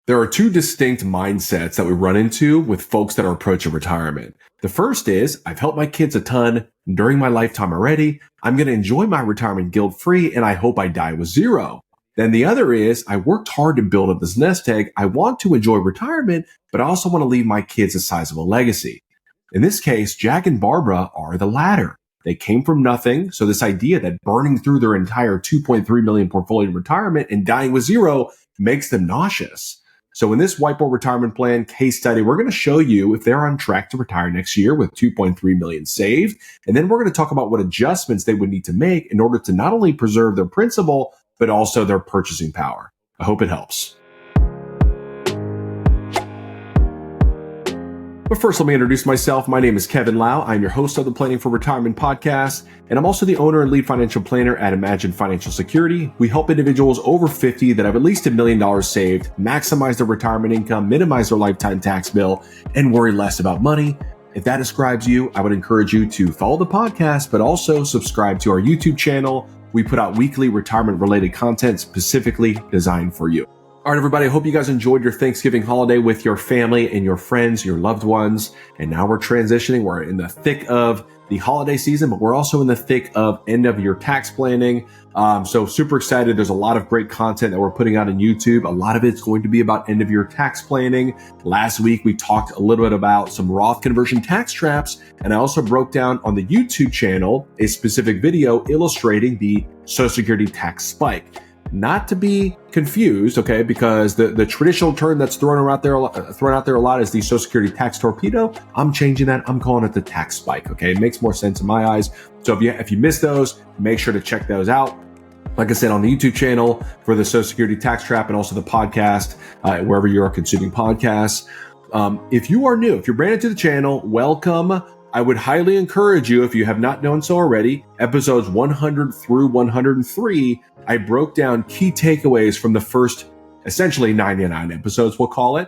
There are two distinct mindsets that we run into with folks that are approaching retirement. The first is, I've helped my kids a ton during my lifetime already. I'm going to enjoy my retirement guilt-free, and I hope I die with zero. Then the other is, I worked hard to build up this nest egg. I want to enjoy retirement, but I also want to leave my kids a sizable legacy. In this case, Jack and Barbara are the latter. They came from nothing. So this idea that burning through their entire 2.3 million portfolio in retirement and dying with zero makes them nauseous. So in this Whiteboard Retirement Plan case study, we're going to show you if they're on track to retire next year with 2.3 million saved. And then we're going to talk about what adjustments they would need to make in order to not only preserve their principal, but also their purchasing power. I hope it helps. But first, let me introduce myself. My name is Kevin Lau. I'm your host of the Planning for Retirement podcast, and I'm also the owner and lead financial planner at Imagine Financial Security. We help individuals over 50 that have at least $1 million saved, maximize their retirement income, minimize their lifetime tax bill, and worry less about money. If that describes you, I would encourage you to follow the podcast, but also subscribe to our YouTube channel. We put out weekly retirement-related content specifically designed for you. All right, everybody, I hope you guys enjoyed your Thanksgiving holiday with your family and your friends, your loved ones. And now we're transitioning. We're in the thick of the holiday season, but we're also in the thick of end of year tax planning. So super excited. There's a lot of great content that we're putting out on YouTube. A lot of it's going to be about end of year tax planning. Last week, we talked a little bit about some Roth conversion tax traps. And I also broke down on the YouTube channel a specific video illustrating the Social Security tax spike. Not to be confused, okay, because the traditional term that's thrown out there a lot is the Social Security tax torpedo. I'm changing that. I'm calling it the tax spike, okay? It makes more sense in my eyes. So if you missed those, make sure to check those out. Like I said, on the YouTube channel for the Social Security tax trap and also the podcast, wherever you are consuming podcasts. If you are new, if you're brand new to the channel, welcome. I would highly encourage you, if you have not done so already, episodes 100 through 103, I broke down key takeaways from the first, essentially 99 episodes, we'll call it.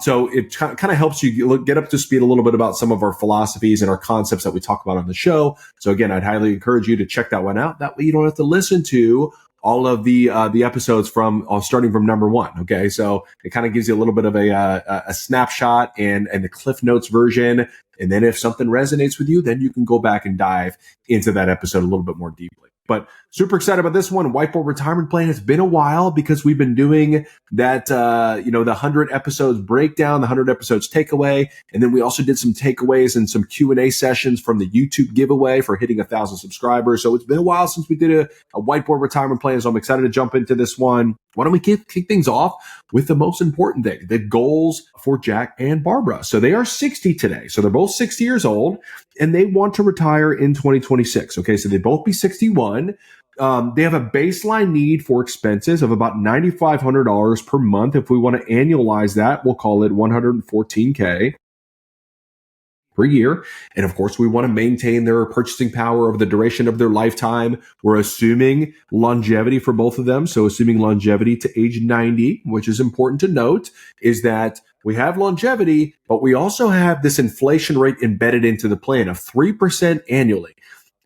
So it kind of helps you get up to speed a little bit about some of our philosophies and our concepts that we talk about on the show. So again, I'd highly encourage you to check that one out. That way you don't have to listen to all of the episodes from starting from number one. Okay. So it kind of gives you a little bit of a snapshot and the Cliff Notes version. And then if something resonates with you, then you can go back and dive into that episode a little bit more deeply. But super excited about this one. Whiteboard Retirement Plan. It's been a while because we've been doing that, the 100 episodes breakdown, the 100 episodes takeaway. And then we also did some takeaways and some Q&A sessions from the YouTube giveaway for hitting 1,000 subscribers. So it's been a while since we did a Whiteboard Retirement Plan. So I'm excited to jump into this one. Why don't we kick things off with the most important thing, the goals for Jack and Barbara. So they are 60 today. So they're both 60 years old and they want to retire in 2026. Okay. So they both be 61. They have a baseline need for expenses of about $9,500 per month. If we want to annualize that, we'll call it $114K per year. And of course, we want to maintain their purchasing power over the duration of their lifetime. We're assuming longevity for both of them. So assuming longevity to age 90, which is important to note, is that we have longevity, but we also have this inflation rate embedded into the plan of 3% annually.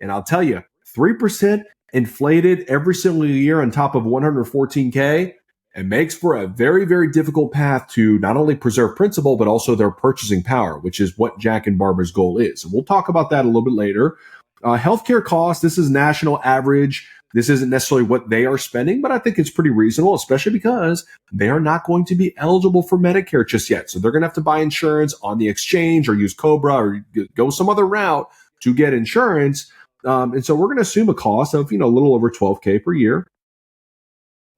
And I'll tell you, 3% inflated every single year on top of 114K, it makes for a very, very difficult path to not only preserve principal, but also their purchasing power, which is what Jack and Barbara's goal is. And we'll talk about that a little bit later. Healthcare costs, this is national average. This isn't necessarily what they are spending, but I think it's pretty reasonable, especially because they are not going to be eligible for Medicare just yet. So they're going to have to buy insurance on the exchange or use COBRA or go some other route to get insurance. And so we're going to assume a cost of, a little over $12K per year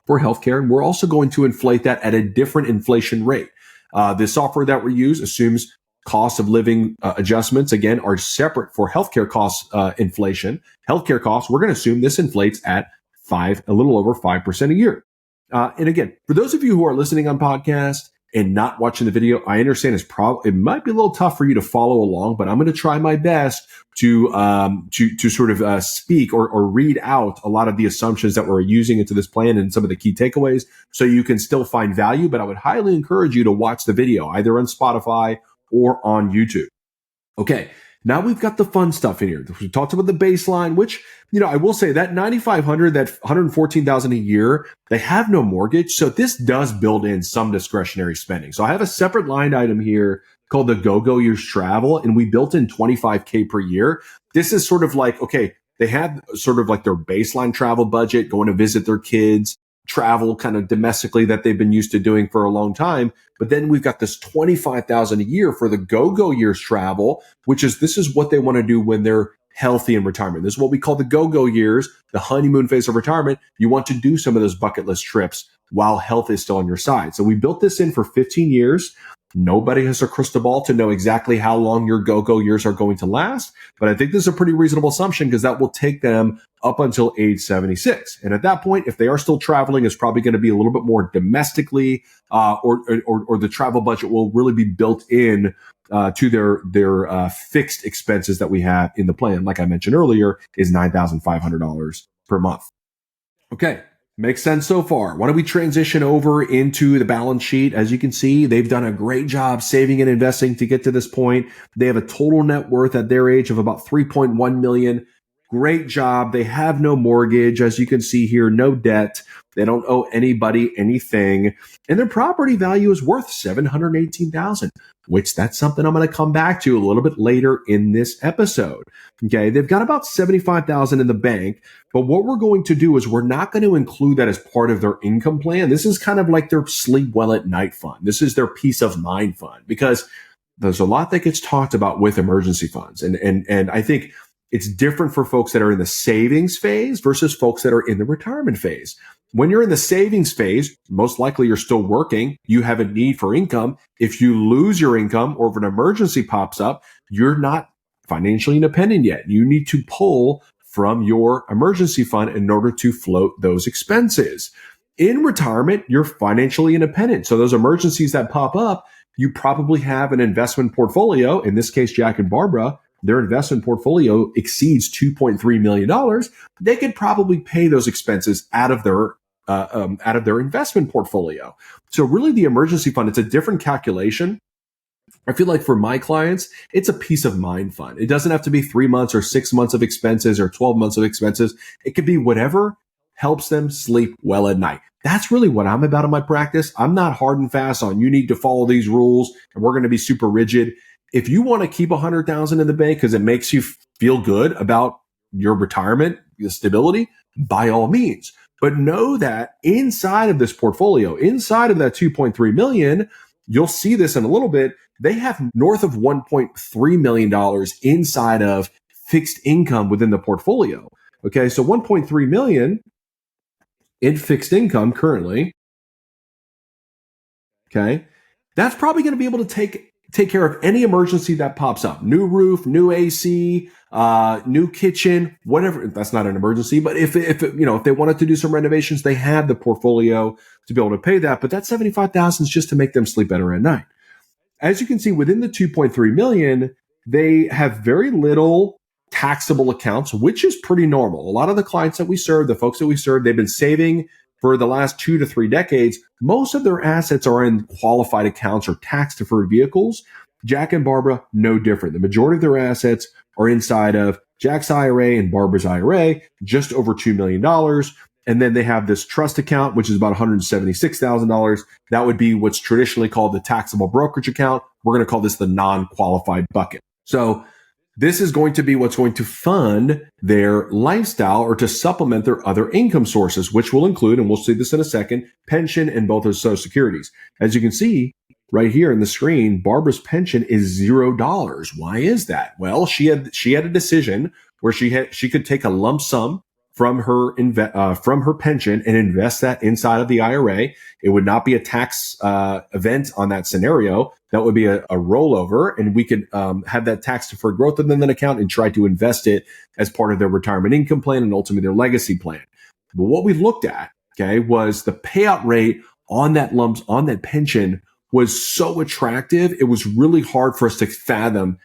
for healthcare. And we're also going to inflate that at a different inflation rate. The software that we use assumes cost of living adjustments, again, are separate for healthcare costs, inflation. Healthcare costs, we're going to assume this inflates at a little over 5% a year. And again, for those of you who are listening on podcast and not watching the video, I understand it might be a little tough for you to follow along, but I'm going to try my best to sort of speak or read out a lot of the assumptions that we're using into this plan and some of the key takeaways so you can still find value. But I would highly encourage you to watch the video either on Spotify or on YouTube. Okay. Now we've got the fun stuff in here. We talked about the baseline, which, I will say that 9,500, that 114,000 a year, they have no mortgage. So this does build in some discretionary spending. So I have a separate line item here called the go-go years travel, and we built in 25K per year. This is sort of like, okay, they have sort of like their baseline travel budget, going to visit their kids, travel kind of domestically that they've been used to doing for a long time. But then we've got this 25,000 a year for the go-go years travel, this is what they want to do when they're healthy in retirement. This is what we call the go-go years, the honeymoon phase of retirement. You want to do some of those bucket list trips while health is still on your side. So we built this in for 15 years. Nobody has a crystal ball to know exactly how long your go-go years are going to last. But I think this is a pretty reasonable assumption because that will take them up until age 76. And at that point, if they are still traveling, it's probably going to be a little bit more domestically, or the travel budget will really be built in to their fixed expenses that we have in the plan. Like I mentioned earlier, is $9,500 per month. Okay. Makes sense so far. Why don't we transition over into the balance sheet? As you can see, they've done a great job saving and investing to get to this point. They have a total net worth at their age of about 3.1 million. Great job. They have no mortgage. As you can see here, no debt. They don't owe anybody anything. And their property value is worth $718,000, which that's something I'm going to come back to a little bit later in this episode. Okay. They've got about $75,000 in the bank, but what we're going to do is we're not going to include that as part of their income plan. This is kind of like their sleep well at night fund. This is their peace of mind fund, because there's a lot that gets talked about with emergency funds. And I think it's different for folks that are in the savings phase versus folks that are in the retirement phase. When you're in the savings phase, most likely you're still working. You have a need for income. If you lose your income or if an emergency pops up, you're not financially independent yet. You need to pull from your emergency fund in order to float those expenses. In retirement, you're financially independent. So those emergencies that pop up, you probably have an investment portfolio. In this case, Jack and Barbara, their investment portfolio exceeds $2.3 million. They could probably pay those expenses out of their investment portfolio. So really the emergency fund, it's a different calculation. I feel like for my clients, it's a peace of mind fund. It doesn't have to be 3 months or 6 months of expenses or 12 months of expenses. It could be whatever helps them sleep well at night. That's really what I'm about in my practice. I'm not hard and fast on you need to follow these rules and we're going to be super rigid. If you want to keep 100,000 in the bank because it makes you feel good about your retirement, the stability, by all means. But know that inside of this portfolio, inside of that 2.3 million, you'll see this in a little bit. They have north of $1.3 million inside of fixed income within the portfolio. Okay. So 1.3 million in fixed income currently. Okay. That's probably going to be able to take care of any emergency that pops up. New roof, new AC, new kitchen, whatever. That's not an emergency, but if they wanted to do some renovations, they have the portfolio to be able to pay that. But that $75,000 is just to make them sleep better at night. As you can see, within the 2.3 million, they have very little taxable accounts, which is pretty normal. A lot of the clients that we serve, the folks that we serve, they've been saving for the last 2 to 3 decades. Most of their assets are in qualified accounts or tax-deferred vehicles. Jack and Barbara, no different. The majority of their assets are inside of Jack's IRA and Barbara's IRA, just over $2 million. And then they have this trust account, which is about $176,000. That would be what's traditionally called the taxable brokerage account. We're going to call this the non-qualified bucket. So this is going to be what's going to fund their lifestyle or to supplement their other income sources, which will include, and we'll see this in a second, pension and both of Social Securities. As you can see right here in the screen, Barbara's pension is $0. Why is that? Well, she had a decision where she could take a lump sum from her pension and invest that inside of the IRA. It would not be a tax event on that scenario. That would be a rollover, and we could have that tax deferred growth within that account and try to invest it as part of their retirement income plan and ultimately their legacy plan. But what we looked at, okay, was the payout rate on that pension was so attractive. It was really hard for us to fathom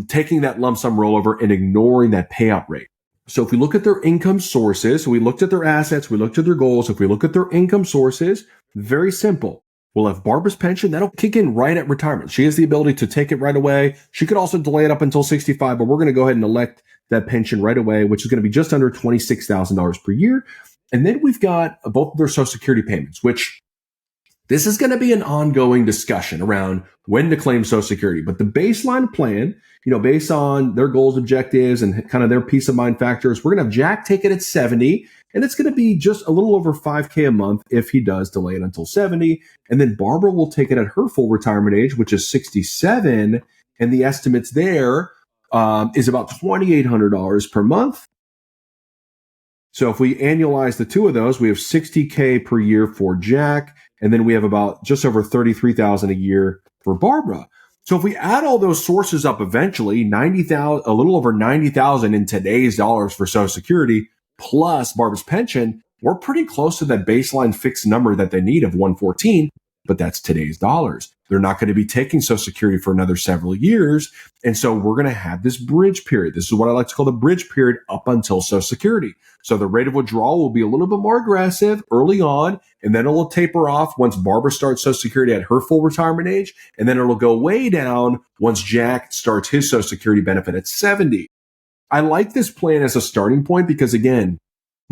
taking that lump sum rollover and ignoring that payout rate. So if we look at their income sources, so we looked at their assets, we looked at their goals. If we look at their income sources, very simple. Well, if Barbara's pension, that'll kick in right at retirement. She has the ability to take it right away. She could also delay it up until 65, but we're going to go ahead and elect that pension right away, which is going to be just under $26,000 per year. And then we've got both of their Social Security payments, which this is going to be an ongoing discussion around when to claim Social Security. But the baseline plan, based on their goals, objectives, and kind of their peace of mind factors, we're going to have Jack take it at 70, and it's going to be just a little over $5K a month if he does delay it until 70. And then Barbara will take it at her full retirement age, which is 67. And the estimates there is about $2,800 per month. So if we annualize the two of those, we have $60K per year for Jack, and then we have about just over $33,000 a year for Barbara. So if we add all those sources up, eventually $90,000, a little over $90,000 in today's dollars for Social Security plus Barbara's pension, we're pretty close to that baseline fixed number that they need of 114. But that's today's dollars. They're not going to be taking Social Security for another several years. And so we're going to have this bridge period. This is what I like to call the bridge period up until Social Security. So the rate of withdrawal will be a little bit more aggressive early on, and then it'll taper off once Barbara starts Social Security at her full retirement age. And then it'll go way down once Jack starts his Social Security benefit at 70. I like this plan as a starting point because, again,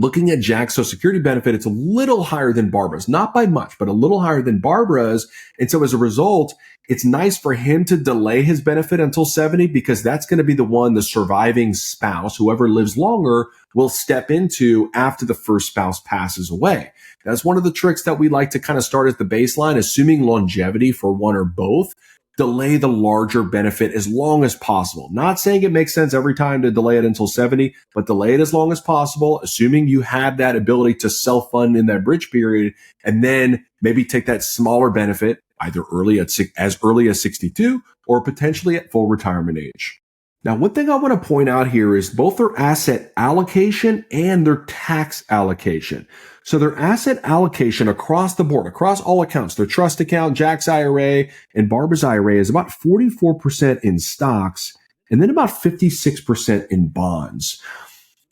looking at Jack's Social Security benefit, it's a little higher than Barbara's, not by much, but a little higher than Barbara's. And so as a result, it's nice for him to delay his benefit until 70 because that's going to be the one the surviving spouse, whoever lives longer, will step into after the first spouse passes away. That's one of the tricks that we like to kind of start at the baseline, assuming longevity for one or both. Delay the larger benefit as long as possible. Not saying it makes sense every time to delay it until 70, but delay it as long as possible, assuming you have that ability to self-fund in that bridge period, and then maybe take that smaller benefit either as early as 62 or potentially at full retirement age. Now, one thing I want to point out here is both their asset allocation and their tax allocation. So their asset allocation across the board, across all accounts, their trust account, Jack's IRA, and Barbara's IRA is about 44% in stocks and then about 56% in bonds.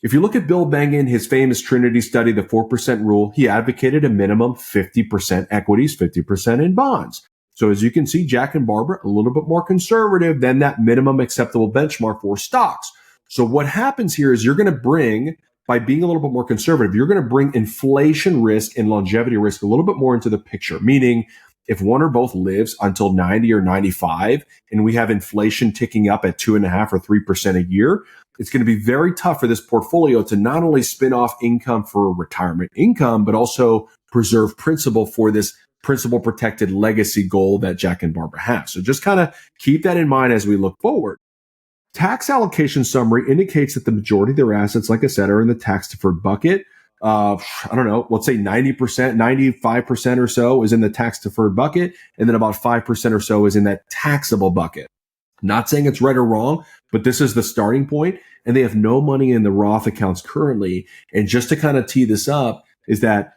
If you look at Bill Bengen, his famous Trinity study, the 4% rule, he advocated a minimum 50% equities, 50% in bonds. So as you can see, Jack and Barbara, a little bit more conservative than that minimum acceptable benchmark for stocks. So what happens here is you're going to bring, by being a little bit more conservative, you're going to bring inflation risk and longevity risk a little bit more into the picture. Meaning, if one or both lives until 90 or 95, and we have inflation ticking up at 2.5% or 3% a year, it's going to be very tough for this portfolio to not only spin off income for retirement income, but also preserve principal for this principal protected legacy goal that Jack and Barbara have. So just kind of keep that in mind as we look forward. Tax allocation summary indicates that the majority of their assets, like I said, are in the tax-deferred bucket. Let's say 90%, 95% or so is in the tax-deferred bucket, and then about 5% or so is in that taxable bucket. Not saying it's right or wrong, but this is the starting point, and they have no money in the Roth accounts currently. And just to kind of tee this up is that,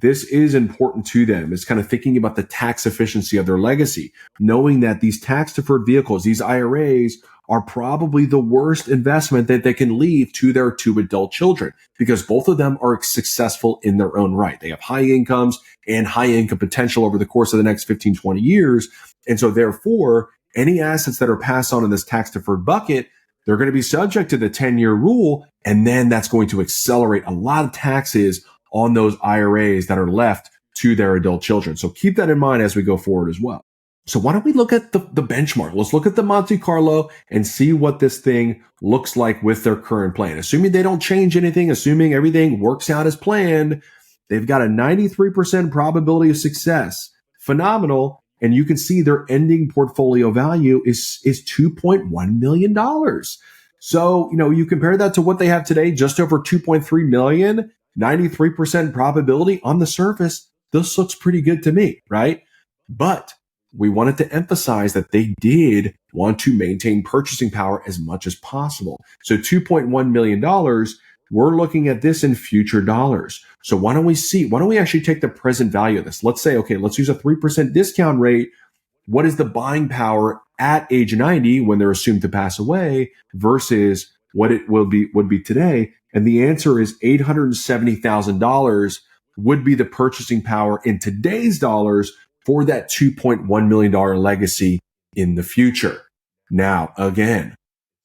this is important to them. It's kind of thinking about the tax efficiency of their legacy, knowing that these tax-deferred vehicles, these IRAs, are probably the worst investment that they can leave to their two adult children because both of them are successful in their own right. They have high incomes and high income potential over the course of the next 15, 20 years. And so therefore, any assets that are passed on in this tax-deferred bucket, they're going to be subject to the 10-year rule. And then that's going to accelerate a lot of taxes on those IRAs that are left to their adult children. So keep that in mind as we go forward as well. So why don't we look at the benchmark? Let's look at the Monte Carlo and see what this thing looks like with their current plan. Assuming they don't change anything, assuming everything works out as planned, they've got a 93% probability of success. Phenomenal. And you can see their ending portfolio value is $2.1 million. So, you compare that to what they have today, just over 2.3 million, 93% probability on the surface. This looks pretty good to me, right? But we wanted to emphasize that they did want to maintain purchasing power as much as possible. So $2.1 million, we're looking at this in future dollars. So why don't we actually take the present value of this? Let's say, okay, let's use a 3% discount rate. What is the buying power at age 90 when they're assumed to pass away versus what it would be today? And the answer is $870,000 would be the purchasing power in today's dollars for that $2.1 million legacy in the future. Now, again,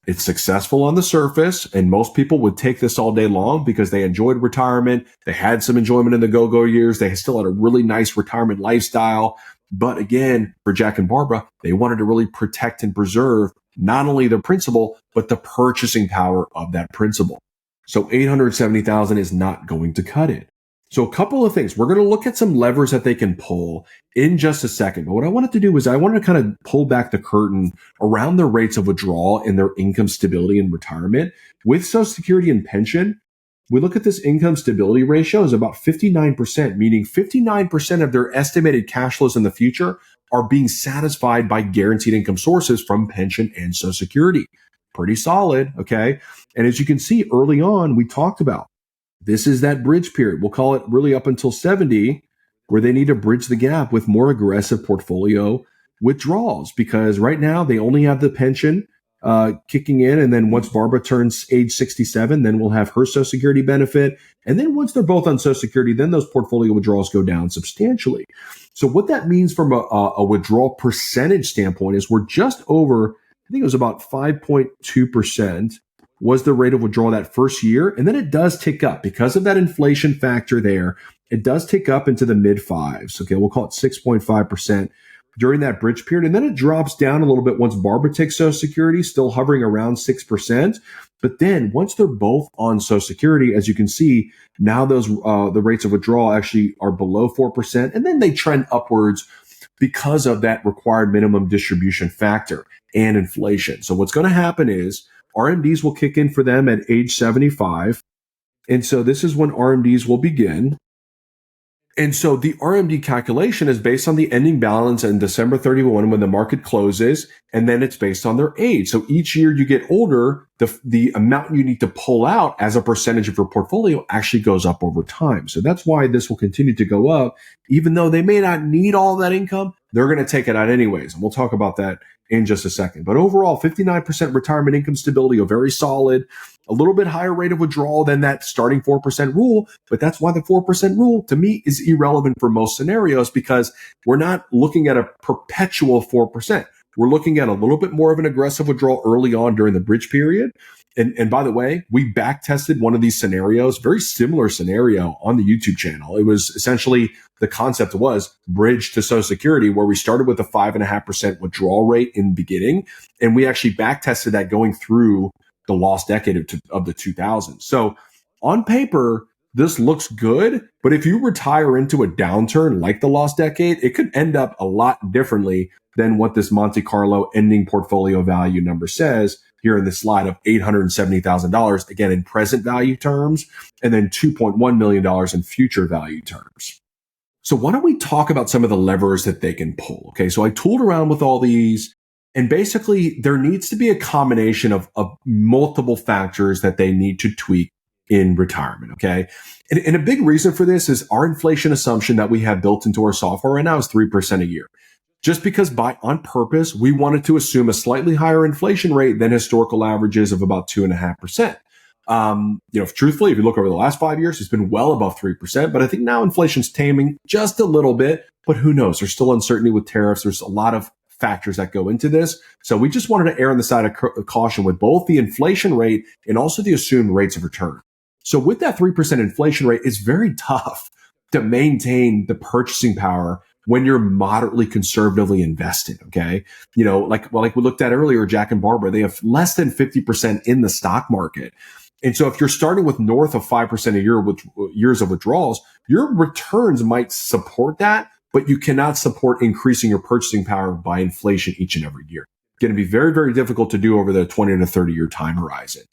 it's successful on the surface, and most people would take this all day long because they enjoyed retirement. They had some enjoyment in the go-go years. They still had a really nice retirement lifestyle. But again, for Jack and Barbara, they wanted to really protect and preserve not only the principal, but the purchasing power of that principal. So $870,000 is not going to cut it. So a couple of things. We're going to look at some levers that they can pull in just a second. But what I wanted to do is I wanted to kind of pull back the curtain around their rates of withdrawal and their income stability in retirement. With Social Security and pension, we look at this income stability ratio is about 59%, meaning 59% of their estimated cash flows in the future are being satisfied by guaranteed income sources from pension and Social Security. Pretty solid, okay? And as you can see early on, we talked about this is that bridge period. We'll call it really up until 70, where they need to bridge the gap with more aggressive portfolio withdrawals, because right now they only have the pension kicking in. And then once Barbara turns age 67, then we'll have her Social Security benefit. And then once they're both on Social Security, then those portfolio withdrawals go down substantially. So what that means from a withdrawal percentage standpoint is we're just over, I think it was about 5.2% was the rate of withdrawal that first year. And then it does tick up because of that inflation factor there. It does tick up into the mid fives. Okay, we'll call it 6.5% during that bridge period. And then it drops down a little bit once Barbara takes Social Security, still hovering around 6%. But then once they're both on Social Security, as you can see, now those the rates of withdrawal actually are below 4%. And then they trend upwards because of that required minimum distribution factor and inflation. So what's going to happen is RMDs will kick in for them at age 75. And so this is when RMDs will begin. And so the RMD calculation is based on the ending balance on December 31 when the market closes, and then it's based on their age. So each year you get older, the amount you need to pull out as a percentage of your portfolio actually goes up over time. So that's why this will continue to go up. Even though they may not need all that income, they're going to take it out anyways. And we'll talk about that in just a second. But overall, 59% retirement income stability, a very solid, a little bit higher rate of withdrawal than that starting 4% rule. But that's why the 4% rule to me is irrelevant for most scenarios, because we're not looking at a perpetual 4%. We're looking at a little bit more of an aggressive withdrawal early on during the bridge period. And by the way, we back tested one of these scenarios, very similar scenario on the YouTube channel. It was essentially the concept was bridge to Social Security, where we started with a 5.5% withdrawal rate in the beginning. And we actually back tested that going through the lost decade of the 2000s. So on paper, this looks good, but if you retire into a downturn like the lost decade, it could end up a lot differently than what this Monte Carlo ending portfolio value number says here in this slide of $870,000, again, in present value terms, and then $2.1 million in future value terms. So why don't we talk about some of the levers that they can pull? Okay, so I tooled around with all these, and basically there needs to be a combination of multiple factors that they need to tweak in retirement, okay? And a big reason for this is our inflation assumption that we have built into our software right now is 3% a year. Just because on purpose, we wanted to assume a slightly higher inflation rate than historical averages of about 2.5%. Truthfully, if you look over the last 5 years, it's been well above 3%, but I think now inflation's taming just a little bit, but who knows? There's still uncertainty with tariffs. There's a lot of factors that go into this. So we just wanted to err on the side of caution with both the inflation rate and also the assumed rates of return. So with that 3% inflation rate, it's very tough to maintain the purchasing power when you're moderately conservatively invested, okay? Like we looked at earlier, Jack and Barbara, they have less than 50% in the stock market. And so if you're starting with north of 5% a year with years of withdrawals, your returns might support that, but you cannot support increasing your purchasing power by inflation each and every year. It's going to be very, very difficult to do over the 20 to 30 year time horizon.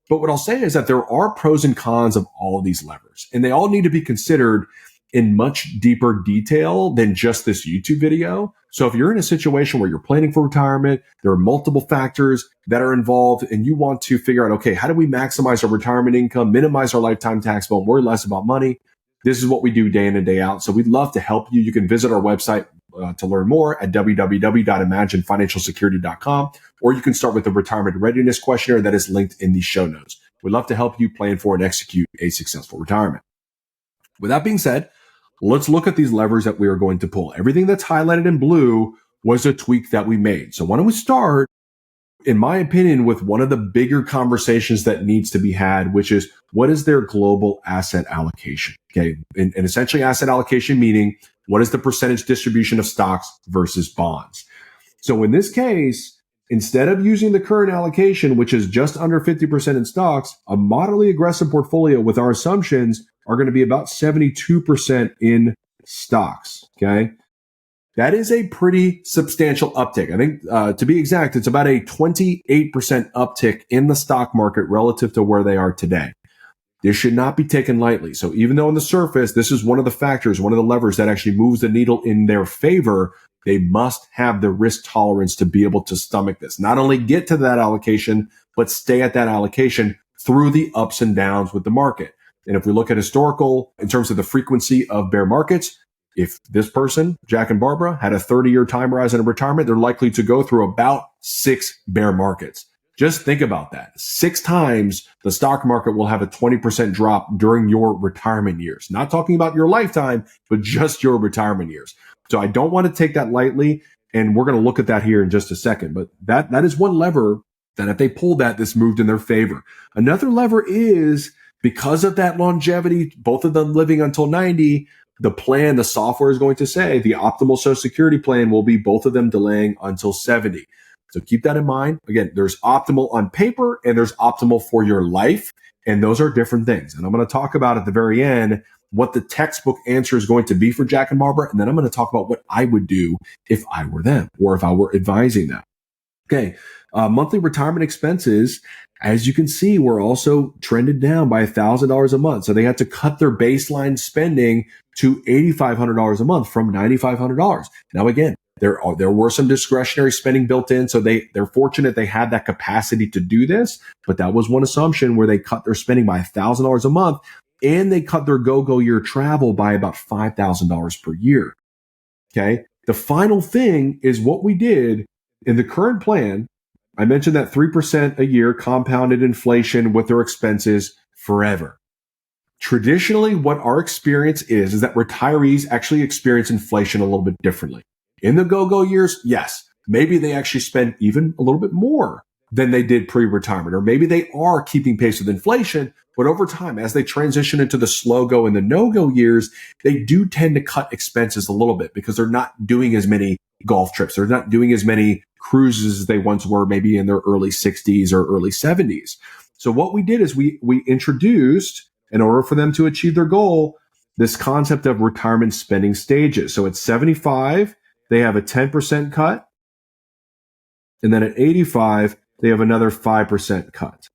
But what I'll say is that there are pros and cons of all of these levers, and they all need to be considered in much deeper detail than just this YouTube video. So if you're in a situation where you're planning for retirement, there are multiple factors that are involved, and you want to figure out, okay, how do we maximize our retirement income, minimize our lifetime tax bill, and worry less about money? This is what we do day in and day out. So we'd love to help you. You can visit our website to learn more at www.imaginefinancialsecurity.com, or you can start with the retirement readiness questionnaire that is linked in the show notes. We'd love to help you plan for and execute a successful retirement. With that being said, let's look at these levers that we are going to pull. Everything that's highlighted in blue was a tweak that we made. So why don't we start, in my opinion, with one of the bigger conversations that needs to be had, which is what is their global asset allocation? Okay. And essentially asset allocation meaning what is the percentage distribution of stocks versus bonds? So in this case, instead of using the current allocation, which is just under 50% in stocks, a moderately aggressive portfolio with our assumptions are going to be about 72% in stocks. Okay. That is a pretty substantial uptick. I think, to be exact, it's about a 28% uptick in the stock market relative to where they are today. This should not be taken lightly. So even though on the surface, this is one of the factors, one of the levers that actually moves the needle in their favor, they must have the risk tolerance to be able to stomach this. Not only get to that allocation, but stay at that allocation through the ups and downs with the market. And if we look at historical, in terms of the frequency of bear markets, if this person, Jack and Barbara, had a 30-year time horizon of retirement, they're likely to go through about 6 bear markets. Just think about that. 6 times the stock market will have a 20% drop during your retirement years. Not talking about your lifetime, but just your retirement years. So I don't want to take that lightly. And we're going to look at that here in just a second. But that is one lever that if they pull that, this moved in their favor. Another lever is because of that longevity, both of them living until 90, the plan, the software is going to say the optimal Social Security plan will be both of them delaying until 70. So keep that in mind. Again, there's optimal on paper and there's optimal for your life. And those are different things. And I'm going to talk about at the very end what the textbook answer is going to be for Jack and Barbara. And then I'm going to talk about what I would do if I were them or if I were advising them. Okay. Monthly retirement expenses, as you can see, were also trended down by $1,000 a month. So they had to cut their baseline spending to $8,500 a month from $9,500. Now, again, there were some discretionary spending built in. So they're fortunate they had that capacity to do this. But that was one assumption where they cut their spending by $1,000 a month and they cut their go-go year travel by about $5,000 per year. Okay. The final thing is what we did in the current plan. I mentioned that 3% a year compounded inflation with their expenses forever. Traditionally, what our experience is that retirees actually experience inflation a little bit differently. In the go-go years, yes, maybe they actually spend even a little bit more than they did pre-retirement, or maybe they are keeping pace with inflation, but over time, as they transition into the slow-go and the no-go years, they do tend to cut expenses a little bit because they're not doing as many golf trips. They're not doing as many cruises as they once were, maybe in their early 60s or early 70s. So what we did is we introduced, in order for them to achieve their goal, this concept of retirement spending stages. So at 75, they have a 10% cut. And then at 85, they have another 5% cut.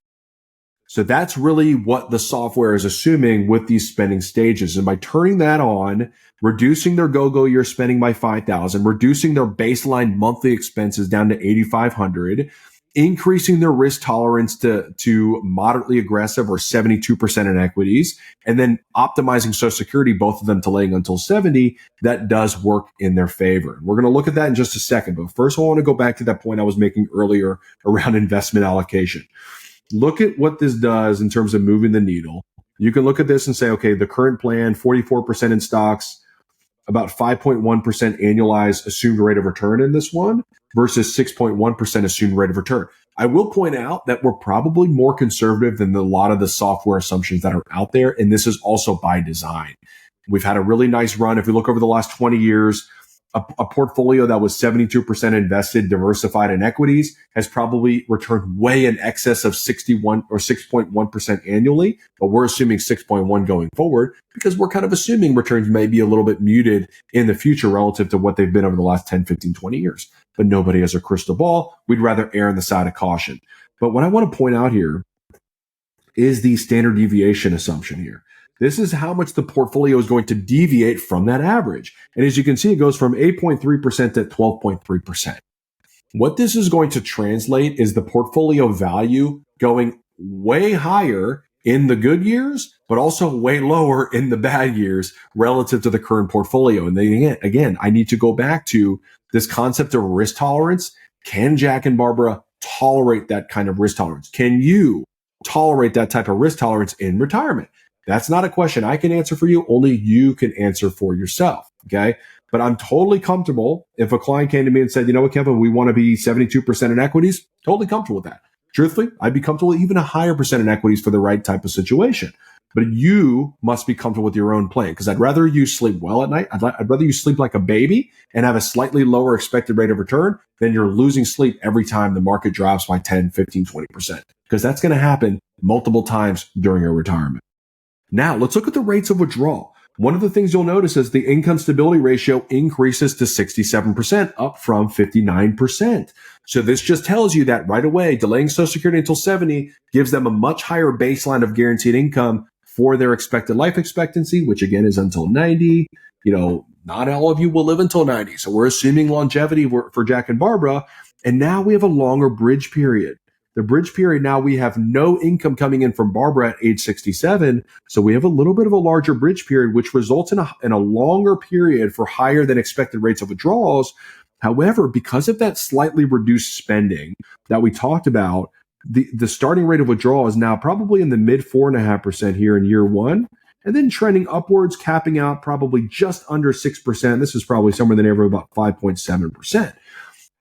So that's really what the software is assuming with these spending stages. And by turning that on, reducing their go-go year spending by $5,000, reducing their baseline monthly expenses down to $8,500, increasing their risk tolerance to moderately aggressive or 72% in equities, and then optimizing Social Security, both of them delaying until 70, that does work in their favor. We're going to look at that in just a second. But first, I want to go back to that point I was making earlier around investment allocation. Look at what this does in terms of moving the needle. You can look at this and say, okay, the current plan, 44% in stocks, about 5.1% annualized assumed rate of return in this one versus 6.1% assumed rate of return. I will point out that we're probably more conservative than a lot of the software assumptions that are out there. And this is also by design. We've had a really nice run. If you look over the last 20 years, a portfolio that was 72% invested, diversified in equities has probably returned way in excess of 61 or 6.1% annually. But we're assuming 6.1 going forward because we're kind of assuming returns may be a little bit muted in the future relative to what they've been over the last 10, 15, 20 years. But nobody has a crystal ball. We'd rather err on the side of caution. But what I want to point out here is the standard deviation assumption here. This is how much the portfolio is going to deviate from that average. And as you can see, it goes from 8.3% to 12.3%. What this is going to translate is the portfolio value going way higher in the good years, but also way lower in the bad years relative to the current portfolio. And then again, I need to go back to this concept of risk tolerance. Can Jack and Barbara tolerate that kind of risk tolerance? Can you tolerate that type of risk tolerance in retirement? That's not a question I can answer for you. Only you can answer for yourself. Okay. But I'm totally comfortable if a client came to me and said, you know what, Kevin, we want to be 72% in equities. Totally comfortable with that. Truthfully, I'd be comfortable with even a higher percent in equities for the right type of situation. But you must be comfortable with your own plan, because I'd rather you sleep well at night. I'd rather you sleep like a baby and have a slightly lower expected rate of return than you're losing sleep every time the market drops by 10, 15, 20%, because that's going to happen multiple times during your retirement. Now, let's look at the rates of withdrawal. One of the things you'll notice is the income stability ratio increases to 67%, up from 59%. So this just tells you that right away, delaying Social Security until 70 gives them a much higher baseline of guaranteed income for their expected life expectancy, which again is until 90. Not all of you will live until 90. So we're assuming longevity for Jack and Barbara. And now we have a longer bridge period. The bridge period, now we have no income coming in from Barbara at age 67. So we have a little bit of a larger bridge period, which results in a longer period for higher than expected rates of withdrawals. However, because of that slightly reduced spending that we talked about, the starting rate of withdrawal is now probably in the mid 4.5% here in year one, and then trending upwards, capping out probably just under 6%. This is probably somewhere in the neighborhood of about 5.7%.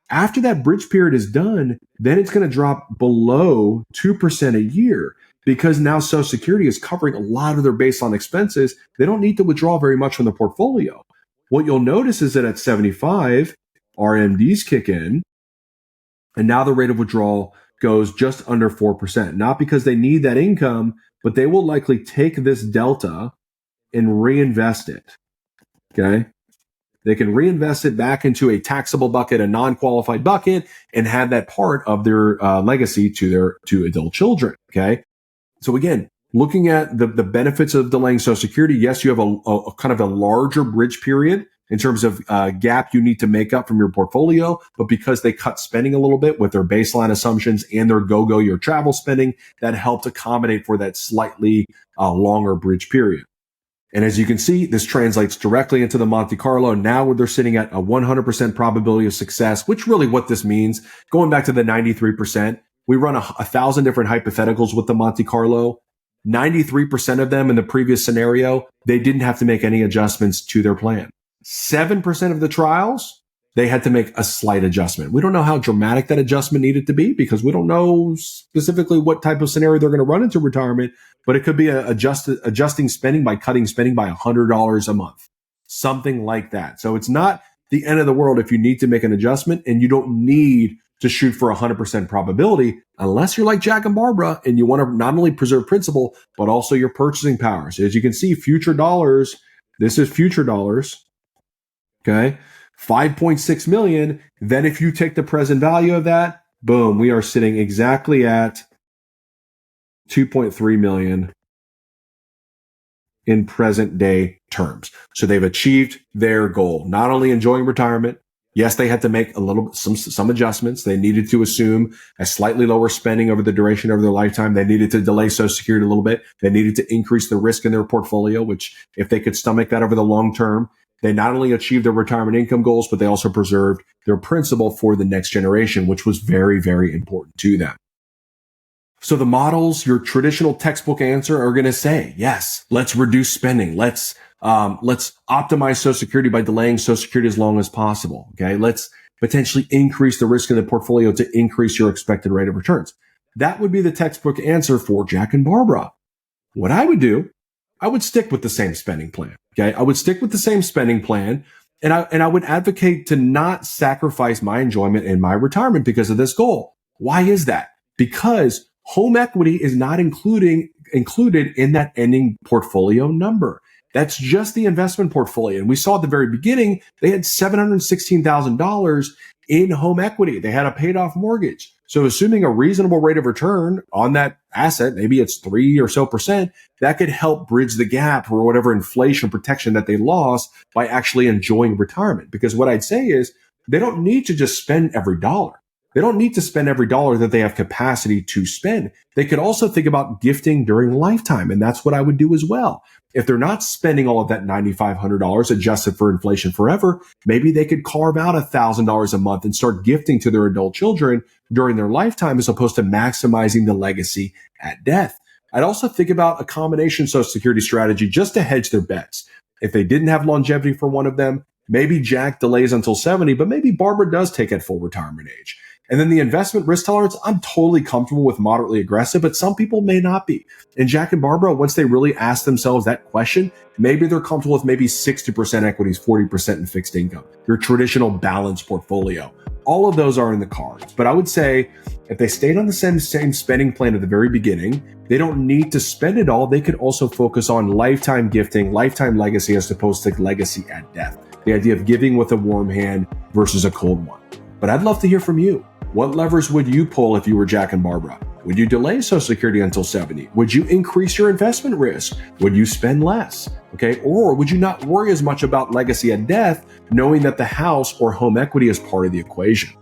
After that bridge period is done, then it's going to drop below 2% a year, because now Social Security is covering a lot of their baseline expenses. They don't need to withdraw very much from the portfolio. What you'll notice is that at 75, RMDs kick in, and now the rate of withdrawal goes just under 4%. Not because they need that income, but they will likely take this delta and reinvest it. Okay? They can reinvest it back into a taxable bucket, a non-qualified bucket, and have that part of their legacy to adult children. Okay. So again, looking at the benefits of delaying Social Security, yes, you have a kind of a larger bridge period in terms of gap you need to make up from your portfolio, but because they cut spending a little bit with their baseline assumptions and their go-go year travel spending, that helped accommodate for that slightly longer bridge period. And as you can see, this translates directly into the Monte Carlo. Now where they're sitting at a 100% probability of success, which really what this means, going back to the 93%, we run 1,000 different hypotheticals with the Monte Carlo. 93% of them in the previous scenario, they didn't have to make any adjustments to their plan. 7% of the trials, they had to make a slight adjustment. We don't know how dramatic that adjustment needed to be, because we don't know specifically what type of scenario they're going to run into retirement, but it could be adjusting spending by cutting spending by $100 a month, something like that. So it's not the end of the world if you need to make an adjustment, and you don't need to shoot for 100% probability unless you're like Jack and Barbara and you want to not only preserve principal, but also your purchasing power. So as you can see, future dollars, this is future dollars. Okay. 5.6 million. Then if you take the present value of that, boom, we are sitting exactly at 2.3 million in present day terms. So they've achieved their goal, not only enjoying retirement. Yes, they had to make some adjustments. They needed to assume a slightly lower spending over the duration of their lifetime. They needed to delay Social Security a little bit. They needed to increase the risk in their portfolio, which if they could stomach that over the long term, they not only achieved their retirement income goals, but they also preserved their principal for the next generation, which was very, very important to them. So the models, your traditional textbook answer, are going to say, yes, let's reduce spending. Let's optimize Social Security by delaying Social Security as long as possible. Okay. Let's potentially increase the risk in the portfolio to increase your expected rate of returns. That would be the textbook answer for Jack and Barbara. What I would do, I would stick with the same spending plan. Okay. I would stick with the same spending plan, and I would advocate to not sacrifice my enjoyment in my retirement because of this goal. Why is that? Because home equity is not included in that ending portfolio number. That's just the investment portfolio. And we saw at the very beginning, they had $716,000 in home equity. They had a paid off mortgage. So assuming a reasonable rate of return on that asset, maybe it's 3% or so, that could help bridge the gap for whatever inflation protection that they lost by actually enjoying retirement. Because what I'd say is they don't need to just spend every dollar. They don't need to spend every dollar that they have capacity to spend. They could also think about gifting during lifetime. And that's what I would do as well. If they're not spending all of that $9,500 adjusted for inflation forever, maybe they could carve out $1,000 a month and start gifting to their adult children during their lifetime, as opposed to maximizing the legacy at death. I'd also think about a combination Social Security strategy just to hedge their bets. If they didn't have longevity for one of them, maybe Jack delays until 70, but maybe Barbara does take at full retirement age. And then the investment risk tolerance, I'm totally comfortable with moderately aggressive, but some people may not be. And Jack and Barbara, once they really ask themselves that question, maybe they're comfortable with maybe 60% equities, 40% in fixed income, your traditional balanced portfolio. All of those are in the cards. But I would say if they stayed on the same spending plan at the very beginning, they don't need to spend it all. They could also focus on lifetime gifting, lifetime legacy, as opposed to legacy at death. The idea of giving with a warm hand versus a cold one. But I'd love to hear from you. What levers would you pull if you were Jack and Barbara? Would you delay Social Security until 70? Would you increase your investment risk? Would you spend less? Okay. Or would you not worry as much about legacy at death, knowing that the house or home equity is part of the equation?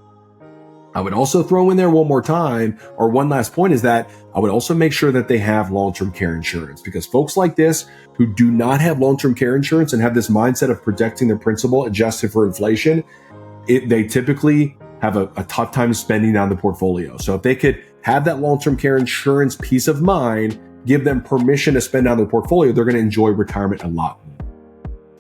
I would also throw in there one more time, or one last point, is that I would also make sure that they have long-term care insurance, because folks like this who do not have long-term care insurance and have this mindset of protecting their principal adjusted for inflation, they typically have a tough time spending on the portfolio. So if they could have that long-term care insurance peace of mind, give them permission to spend on their portfolio, they're going to enjoy retirement a lot more.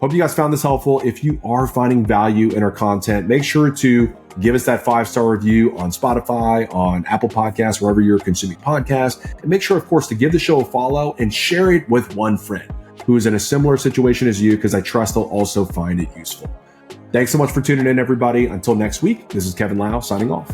Hope you guys found this helpful. If you are finding value in our content, make sure to give us that 5-star review on Spotify, on Apple Podcasts, wherever you're consuming podcasts. And make sure, of course, to give the show a follow and share it with one friend who is in a similar situation as you, because I trust they'll also find it useful. Thanks so much for tuning in, everybody. Until next week, this is Kevin Lau signing off.